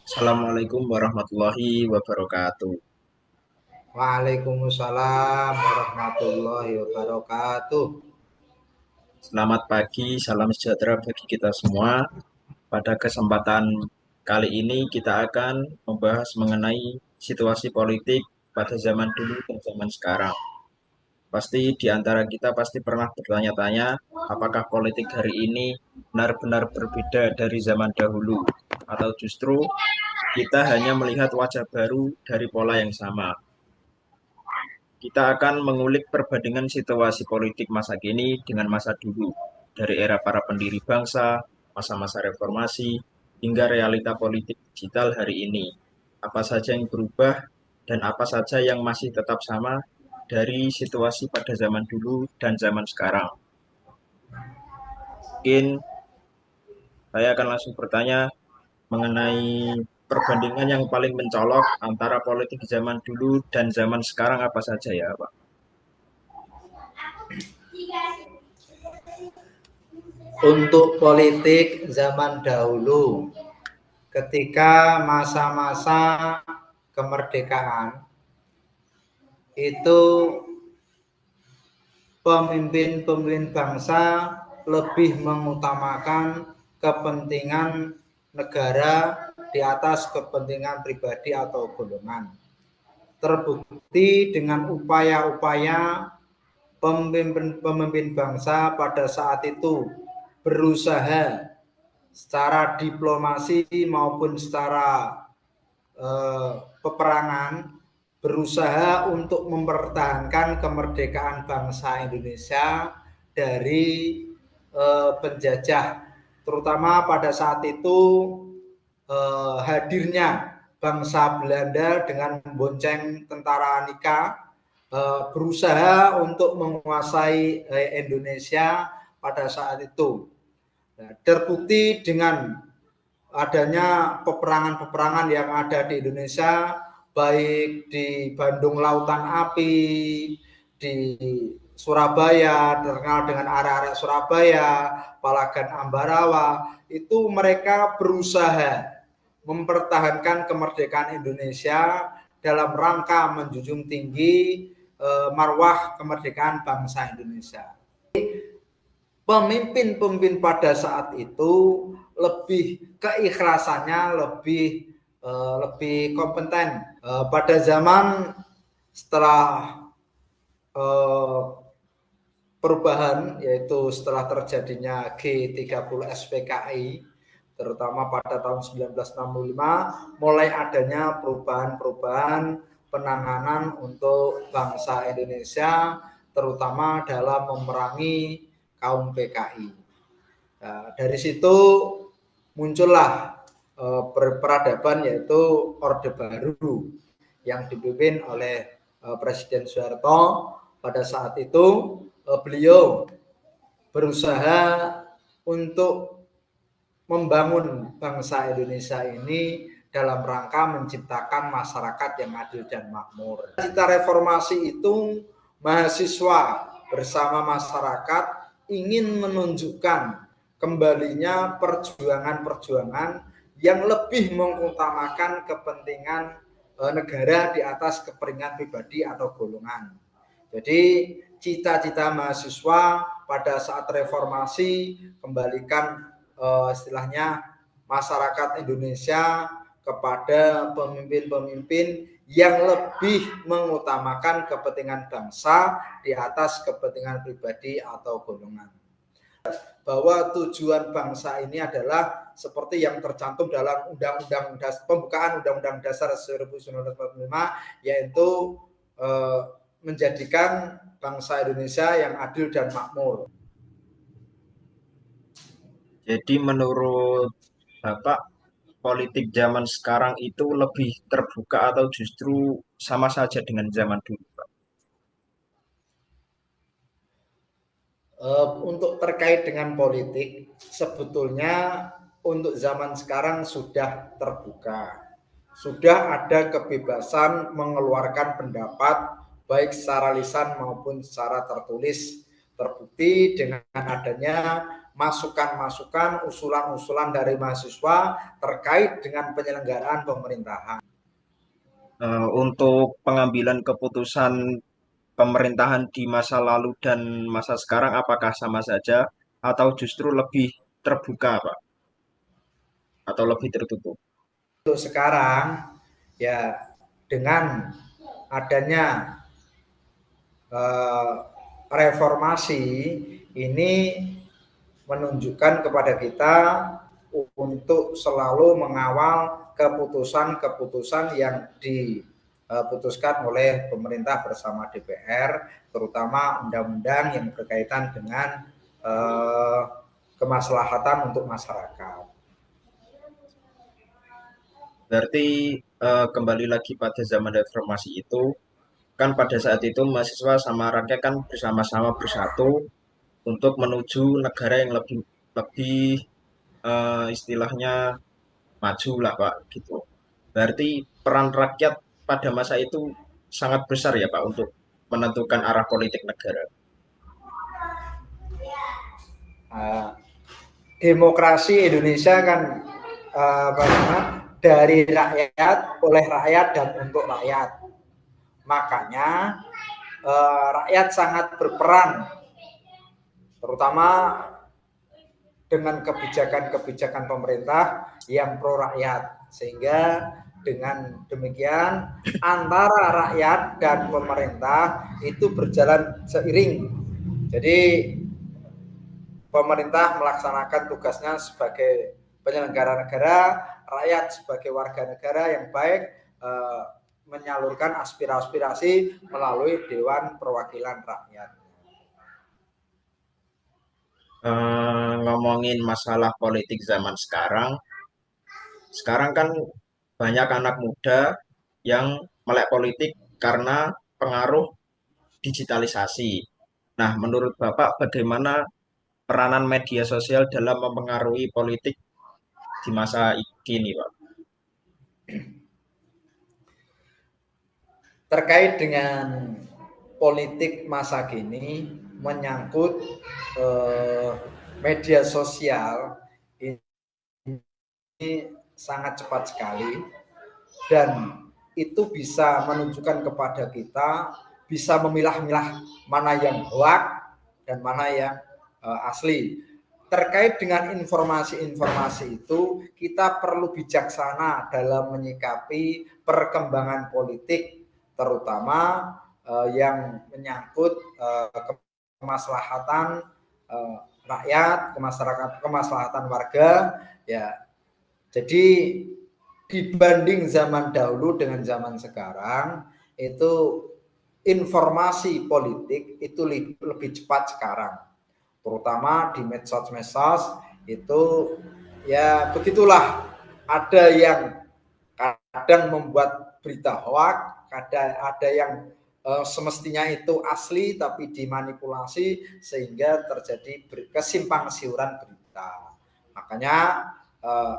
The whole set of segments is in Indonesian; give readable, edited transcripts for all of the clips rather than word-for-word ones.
Assalamualaikum warahmatullahi wabarakatuh. Waalaikumsalam warahmatullahi wabarakatuh. Selamat pagi, salam sejahtera bagi kita semua. Pada kesempatan kali ini kita akan membahas mengenai situasi politik pada zaman dulu dan zaman sekarang. Pasti di antara kita pasti pernah bertanya-tanya, apakah politik hari ini benar-benar berbeda dari zaman dahulu, atau justru kita hanya melihat wajah baru dari pola yang sama. Kita akan mengulik perbandingan situasi politik masa kini dengan masa dulu, dari era para pendiri bangsa, masa-masa reformasi, hingga realita politik digital hari ini. Apa saja yang berubah dan apa saja yang masih tetap sama dari situasi pada zaman dulu dan zaman sekarang. Mungkin saya akan langsung bertanya mengenai perbandingan yang paling mencolok antara politik zaman dulu dan zaman sekarang apa saja ya, Pak? Untuk politik zaman dahulu, ketika masa-masa kemerdekaan, itu pemimpin-pemimpin bangsa lebih mengutamakan kepentingan negara di atas kepentingan pribadi atau golongan. Terbukti dengan upaya-upaya pemimpin bangsa pada saat itu berusaha secara diplomasi maupun secara peperangan, berusaha untuk mempertahankan kemerdekaan bangsa Indonesia dari penjajah, terutama pada saat itu hadirnya bangsa Belanda dengan membonceng tentara Nika berusaha untuk menguasai Indonesia pada saat itu. Nah, terbukti dengan adanya peperangan-peperangan yang ada di Indonesia, baik di Bandung Lautan Api, di Surabaya, terkenal dengan area-area Surabaya, Palagan Ambarawa, itu mereka berusaha mempertahankan kemerdekaan Indonesia dalam rangka menjunjung tinggi marwah kemerdekaan bangsa Indonesia. Pemimpin-pemimpin pada saat itu lebih keikhlasannya lebih kompeten. Pada zaman setelah perubahan, yaitu setelah terjadinya G30 SPKI, terutama pada tahun 1965, mulai adanya perubahan-perubahan penanganan untuk bangsa Indonesia, terutama dalam memerangi kaum PKI. Nah, dari situ muncullah peradaban, yaitu Orde Baru yang dipimpin oleh Presiden Soeharto. Pada saat itu beliau berusaha untuk membangun bangsa Indonesia ini dalam rangka menciptakan masyarakat yang adil dan makmur. Cita reformasi itu mahasiswa bersama masyarakat ingin menunjukkan kembalinya perjuangan-perjuangan yang lebih mengutamakan kepentingan negara di atas kepentingan pribadi atau golongan. Jadi cita-cita mahasiswa pada saat reformasi kembalikan istilahnya masyarakat Indonesia kepada pemimpin-pemimpin yang lebih mengutamakan kepentingan bangsa di atas kepentingan pribadi atau golongan. Bahwa tujuan bangsa ini adalah seperti yang tercantum dalam Undang-Undang pembukaan Undang-Undang Dasar 1945, yaitu menjadikan bangsa Indonesia yang adil dan makmur. Jadi menurut Bapak, politik zaman sekarang itu lebih terbuka atau justru sama saja dengan zaman dulu, Pak? Untuk terkait dengan politik, sebetulnya untuk zaman sekarang sudah terbuka. Sudah ada kebebasan mengeluarkan pendapat baik secara lisan maupun secara tertulis. Terbukti dengan adanya masukan-masukan, usulan-usulan dari mahasiswa terkait dengan penyelenggaraan pemerintahan. Untuk pengambilan keputusan pemerintahan di masa lalu dan masa sekarang apakah sama saja atau justru lebih terbuka, Pak? Atau lebih tertutup? Untuk sekarang ya dengan adanya reformasi ini menunjukkan kepada kita untuk selalu mengawal keputusan-keputusan yang diputuskan oleh pemerintah bersama DPR, terutama undang-undang yang berkaitan dengan kemaslahatan untuk masyarakat. Berarti kembali lagi pada zaman reformasi itu, kan pada saat itu mahasiswa sama rakyat kan bersama-sama bersatu untuk menuju negara yang lebih lebih istilahnya maju lah Pak gitu. Berarti peran rakyat pada masa itu sangat besar ya Pak untuk menentukan arah politik negara. Uh, Demokrasi Indonesia kan dari rakyat, oleh rakyat dan untuk rakyat. Makanya rakyat sangat berperan, terutama dengan kebijakan-kebijakan pemerintah yang pro rakyat, sehingga dengan demikian antara rakyat dan pemerintah itu berjalan seiring. Jadi pemerintah melaksanakan tugasnya sebagai penyelenggara negara, rakyat sebagai warga negara yang baik menyalurkan aspirasi melalui Dewan Perwakilan Rakyat. Ngomongin masalah politik zaman sekarang kan banyak anak muda yang melek politik karena pengaruh digitalisasi. Nah, menurut Bapak bagaimana peranan media sosial dalam mempengaruhi politik di masa kini, Pak? Terkait dengan politik masa kini menyangkut media sosial ini sangat cepat sekali dan itu bisa menunjukkan kepada kita, bisa memilah-milah mana yang hoax dan mana yang asli. Terkait dengan informasi-informasi itu, kita perlu bijaksana dalam menyikapi perkembangan politik, terutama yang menyangkut kemaslahatan rakyat, kemaslahatan warga. Ya, jadi dibanding zaman dahulu dengan zaman sekarang, itu informasi politik itu lebih cepat sekarang, terutama di medsos-medsos itu ya begitulah, ada yang kadang membuat berita hoax, ada yang semestinya itu asli tapi dimanipulasi sehingga terjadi kesimpang siuran berita. Makanya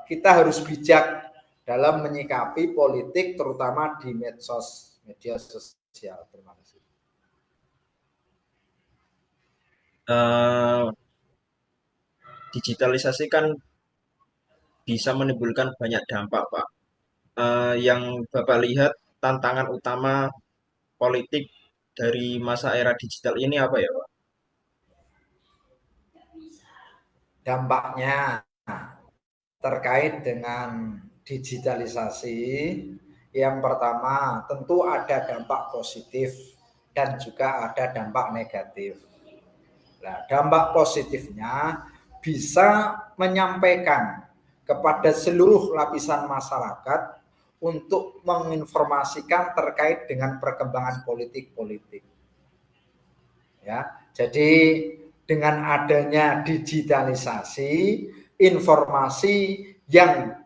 kita harus bijak dalam menyikapi politik terutama di media sosial. Terima kasih. Digitalisasi kan bisa menimbulkan banyak dampak, Pak. Yang Bapak lihat tantangan utama politik dari masa era digital ini apa ya, Pak? Dampaknya terkait dengan digitalisasi, yang pertama tentu ada dampak positif dan juga ada dampak negatif. Nah, dampak positifnya bisa menyampaikan kepada seluruh lapisan masyarakat untuk menginformasikan terkait dengan perkembangan politik. Ya, jadi dengan adanya digitalisasi, informasi yang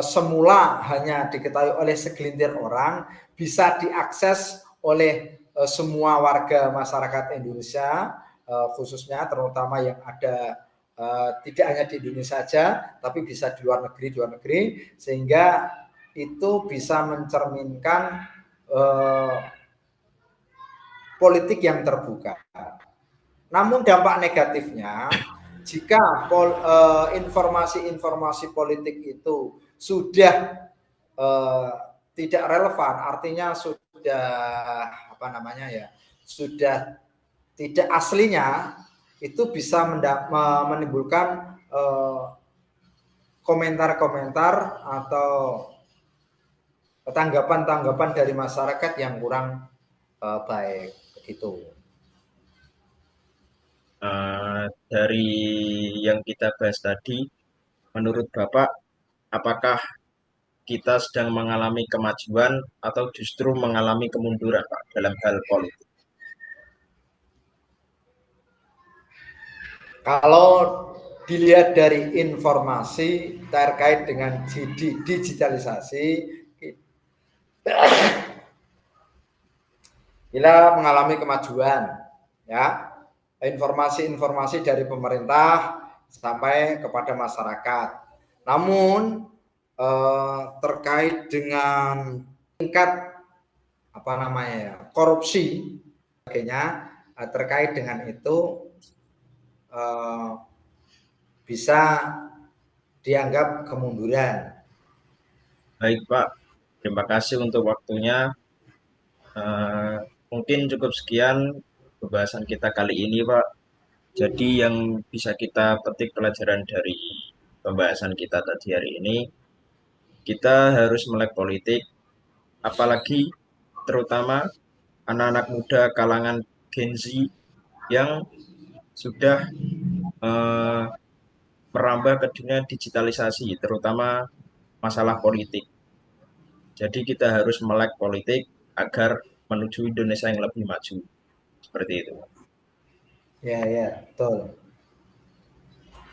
semula hanya diketahui oleh segelintir orang bisa diakses oleh semua warga masyarakat Indonesia, khususnya terutama yang ada tidak hanya di Indonesia saja, tapi bisa di luar negeri, sehingga itu bisa mencerminkan politik yang terbuka. Namun dampak negatifnya, jika informasi-informasi politik itu sudah tidak relevan, artinya sudah apa namanya ya, sudah tidak aslinya, itu bisa menimbulkan komentar-komentar atau tanggapan-tanggapan dari masyarakat yang kurang baik begitu. Dari yang kita bahas tadi, menurut Bapak, apakah kita sedang mengalami kemajuan atau justru mengalami kemunduran, Pak, dalam hal politik? Kalau dilihat dari informasi terkait dengan digitalisasi, kita mengalami kemajuan, ya. Informasi-informasi dari pemerintah sampai kepada masyarakat. Namun terkait dengan tingkat apa namanya ya, korupsi sebagainya, terkait dengan itu bisa dianggap kemunduran. Baik Pak, terima kasih untuk waktunya. Mungkin cukup sekian pembahasan kita kali ini Pak. Jadi yang bisa kita petik pelajaran dari pembahasan kita tadi hari ini, kita harus melek politik, apalagi terutama anak-anak muda kalangan Gen Z yang sudah merambah ke dunia digitalisasi, terutama masalah politik. Jadi kita harus melek politik agar menuju Indonesia yang lebih maju. Seperti itu. Ya, ya, betul.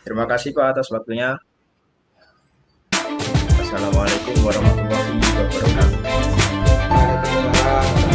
Terima kasih Pak atas waktunya. Assalamualaikum warahmatullahi wabarakatuh. Waalaikumsalam.